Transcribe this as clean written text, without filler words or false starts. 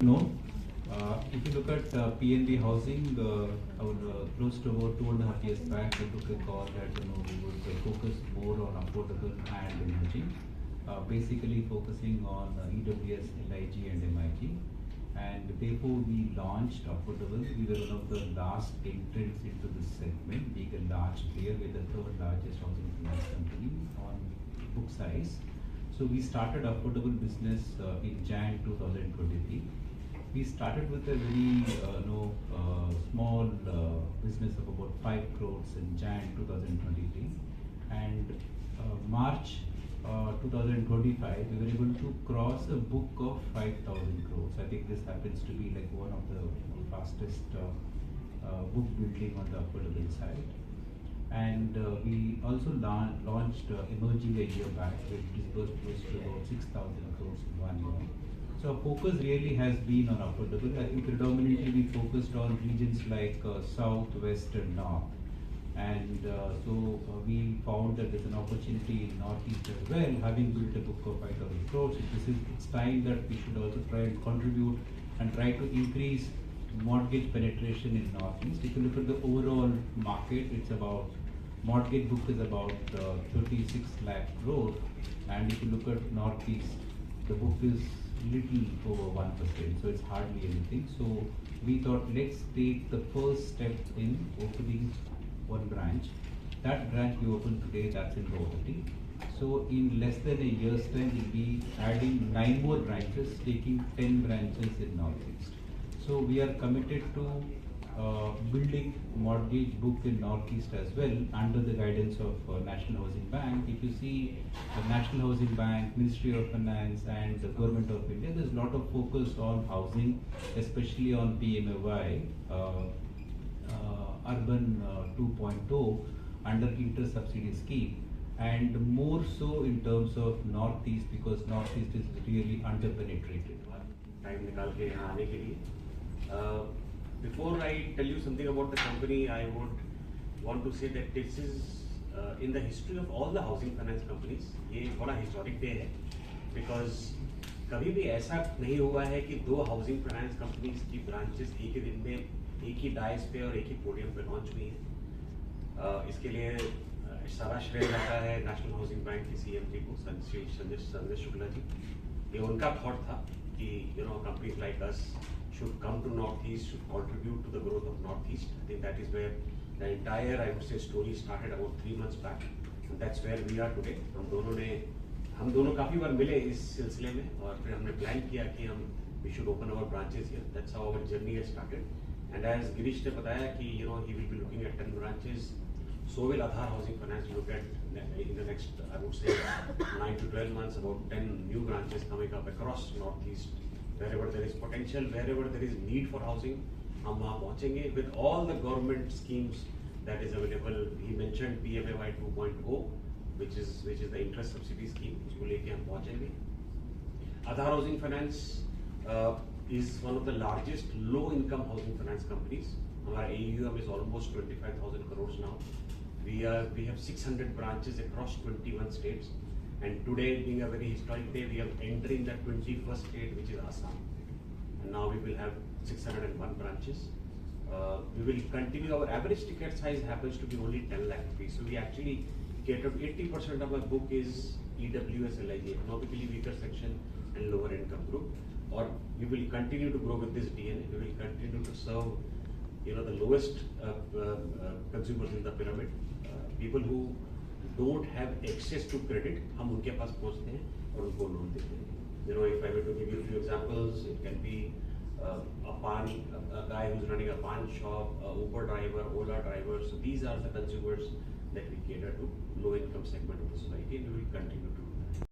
No. If you look at PNB Housing, our close to about 2.5 years back, we took a call that we would focus more on affordable and emerging, basically focusing on EWS, LIG, and MIG. And therefore, we launched affordable. We were one of the last entrants into this segment, being a large player with the third largest housing finance company on book size. So we started affordable business in Jan 2023. We started with a very small business of about 5 crores in Jan 2023, and March 2025 we were able to cross a book of 5,000 crores. I think this happens to be like one of the fastest book building on the affordable side. And we also launched Emerging a year back, which disbursed close to about 6,000 crores in 1 year. So our focus really has been on affordable. I think predominantly we focused on regions like South, West, and North. And we found that there's an opportunity in Northeast as well, having built a book of 5,000 crores. It's time that we should also try and contribute and try to increase mortgage penetration in Northeast. If you look at the overall market, it's about mortgage book is about 36 lakh crore, and if you look at Northeast, the book is little over 1%, so it's hardly anything. So we thought, let's take the first step in opening one branch. That branch we opened today, that's in Guwahati. So in less than a year's time, we'll be adding 9 more branches, taking 10 branches in Northeast. So we are committed to building mortgage book in Northeast as well under the guidance of National Housing Bank. If you see National Housing Bank, Ministry of Finance, and the Government of India, there's a lot of focus on housing, especially on PMAY, Urban 2.0 under inter-subsidy scheme, and more so in terms of Northeast, because Northeast is really under-penetrated. Time nikal ke yahan aane ke liye. Before I tell you something about the company, I would want to say that this is in the history of all the housing finance companies, ये बड़ा historic day है, because कभी भी ऐसा नहीं हुआ है कि 2 housing finance companies की branches एक ही दिन में एक ही डाइस पे और एक ही पोडियम पे लॉन्च हुई है. इसके लिए सारा श्रेय जाता है नेशनल हाउसिंग बैंक के CM जी को, संजय शुक्ला जी. ये उनका थॉट था कि companies like us should come to Northeast, should contribute to the growth of Northeast. I think that is where the entire, I would say, story started about 3 months back, and that's where we are today. हम दोनों काफी बार मिले इस सिलसिले में, और फिर हमने प्लान किया कि we should open our branches here. That's how our journey has started. And as Girish ने बताया कि he will be looking at 10 branches. So will Aadhar Housing Finance look at in the next, I would say, 9 to 12 months, about 10 new branches coming up across Northeast. Wherever there is potential, wherever there is need for housing, हम वहाँ पहुँचेंगे with all the government schemes that is available. He mentioned PMAY 2.0, which is the interest subsidy scheme. उसको लेके हम पहुँचेंगे. Aadhar Housing Finance is one of the largest low-income housing finance companies. Our AUM is almost 25,000 crores now. We have 600 branches across 21 states. And today, being a very historic day, we are entering the 21st state, which is Assam. And now we will have 601 branches. We will continue. Our average ticket size happens to be only 10 lakh rupees. So we actually cater to 80% of our book is EWS, LIG, economically weaker section and lower income group. Or we will continue to grow with this DNA. We will continue to serve, the lowest consumers in the pyramid, people who don't have access to credit. हम उनके पास पहुँचते हैं और उनको loan देते हैं. If I were to give you a few examples, it can be a guy who's running a pawn shop, a Uber driver, Ola driver. So these are the consumers that we cater to, low income segment of the society, and we will continue to